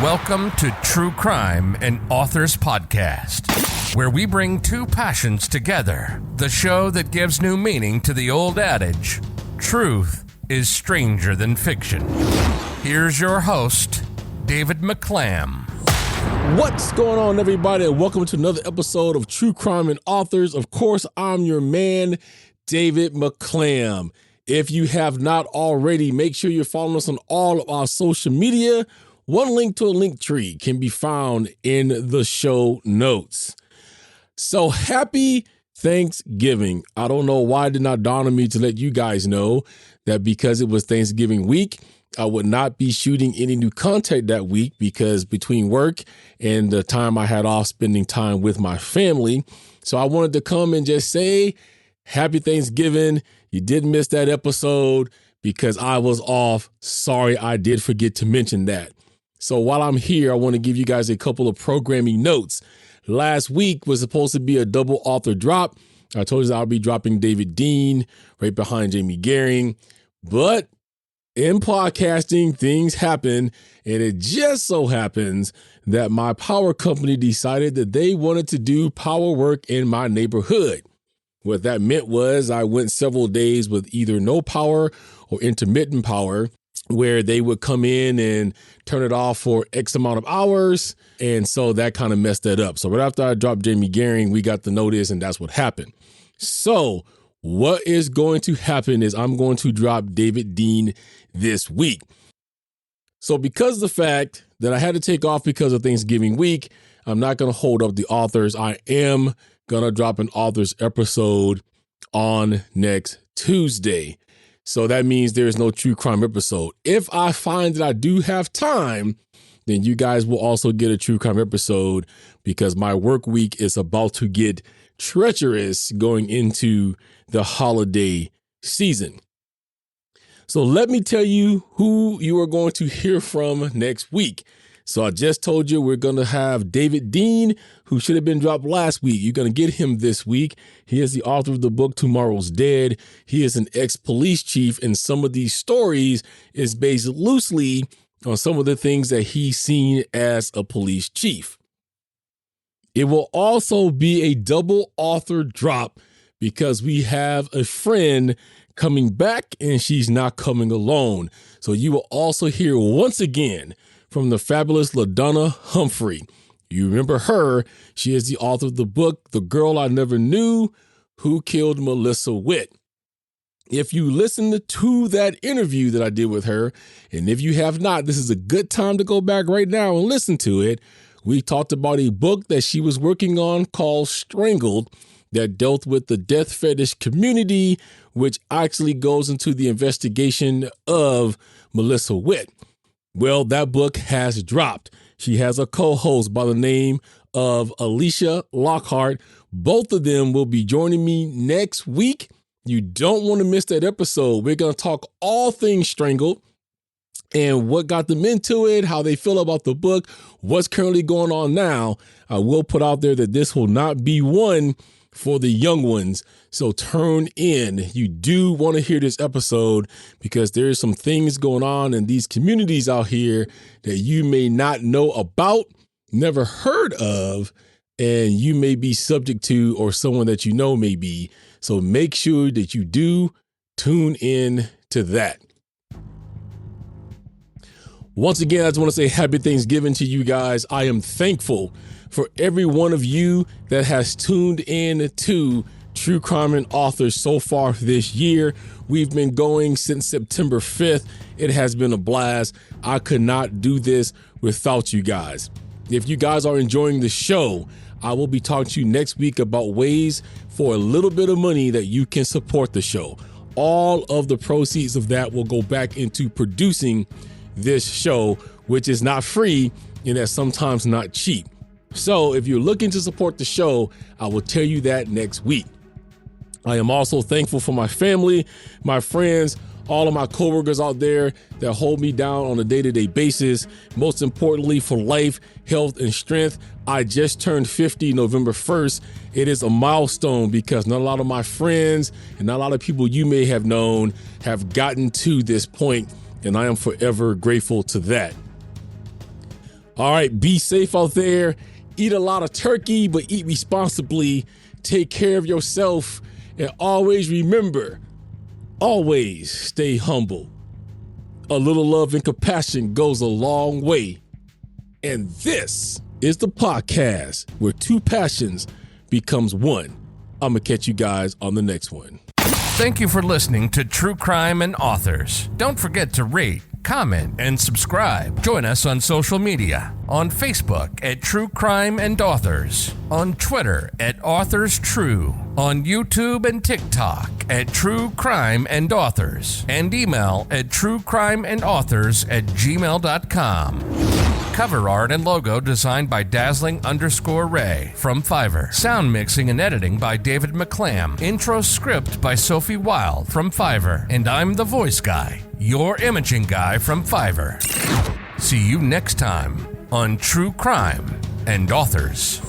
Welcome to True Crime and Authors Podcast, where we bring two passions together. The show that gives new meaning to the old adage, truth is stranger than fiction. Here's your host, David McClam. What's going on, everybody, and welcome to another episode of True Crime and Authors. Of course, I'm your man, David McClam. If you have not already, make sure you're following us on all of our social media. One link to a link tree can be found in the show notes. So happy Thanksgiving. I don't know why it did not dawn on me to let you guys know that because it was Thanksgiving week, I would not be shooting any new content that week because between work and the time I had off spending time with my family. So I wanted to come and just say happy Thanksgiving. You did miss that episode because I was off. Sorry, I did forget to mention that. So while I'm here, I want to give you guys a couple of programming notes. Last week was supposed to be a double author drop. I told you I'll be dropping David Dean right behind Jamie Gehring. But in podcasting, things happen, and it just so happens that my power company decided that they wanted to do power work in my neighborhood. What that meant was I went several days with either no power or intermittent power, where they would come in and turn it off for X amount of hours. And so that kind of messed that up. So right after I dropped Jamie Gehring, we got the notice, and that's what happened. So what is going to happen is I'm going to drop David Dean this week. So because of the fact that I had to take off because of Thanksgiving week, I'm not going to hold up the authors. I am going to drop an authors episode on next Tuesday. So that means there is no true crime episode. If I find that I do have time, then you guys will also get a true crime episode because my work week is about to get treacherous going into the holiday season. So let me tell you who you are going to hear from next week. So I just told you we're going to have David Dean, who should have been dropped last week. You're going to get him this week. He is the author of the book Tomorrow's Dead. He is an ex-police chief, and some of these stories is based loosely on some of the things that he's seen as a police chief. It will also be a double author drop because we have a friend coming back and she's not coming alone. So you will also hear once again from the fabulous LaDonna Humphrey. You remember her. She is the author of the book, The Girl I Never Knew, Who Killed Melissa Witt. If you listened to that interview that I did with her, and if you have not, this is a good time to go back right now and listen to it. We talked about a book that she was working on called Strangled that dealt with the death fetish community, which actually goes into the investigation of Melissa Witt. Well, that book has dropped. She has a co-host by the name of Alicia Lockhart. Both of them will be joining me next week. You don't want to miss that episode. We're going to talk all things Strangled and what got them into it, how they feel about the book, what's currently going on now. I will put out there that this will not be one for the young ones. So turn in. You do want to hear this episode because there's some things going on in these communities out here that you may not know about, never heard of, and you may be subject to, or someone that you know may be. So make sure that you do tune in to that. Once again, I just want to say happy Thanksgiving to you guys. I am thankful for every one of you that has tuned in to True Crime and Authors so far this year. We've been going since September 5th. It has been a blast. I could not do this without you guys. If you guys are enjoying the show, I will be talking to you next week about ways for a little bit of money that you can support the show. All of the proceeds of that will go back into producing this show, which is not free and that's sometimes not cheap. So if you're looking to support the show, I will tell you that next week. I am also thankful for my family, my friends, all of my coworkers out there that hold me down on a day-to-day basis. Most importantly, for life, health, and strength. I just turned 50 November 1st. It is a milestone because not a lot of my friends and not a lot of people you may have known have gotten to this point, and I am forever grateful to that. All right, be safe out there. Eat a lot of turkey, but eat responsibly. Take care of yourself. And always remember, always stay humble. A little love and compassion goes a long way. And this is the podcast where two passions becomes one. I'm going to catch you guys on the next one. Thank you for listening to True Crime and Authors. Don't forget to rate, comment, and subscribe. Join us on social media. On Facebook at True Crime and Authors. On Twitter at Authors True. On YouTube and TikTok at True Crime and Authors. And email at truecrimeandauthors@gmail.com. Cover art and logo designed by Dazzling_Ray from Fiverr. Sound mixing and editing by David McClam. Intro script by Sophie Wild from Fiverr. And I'm the voice guy, your imaging guy from Fiverr. See you next time on True Crime and Authors.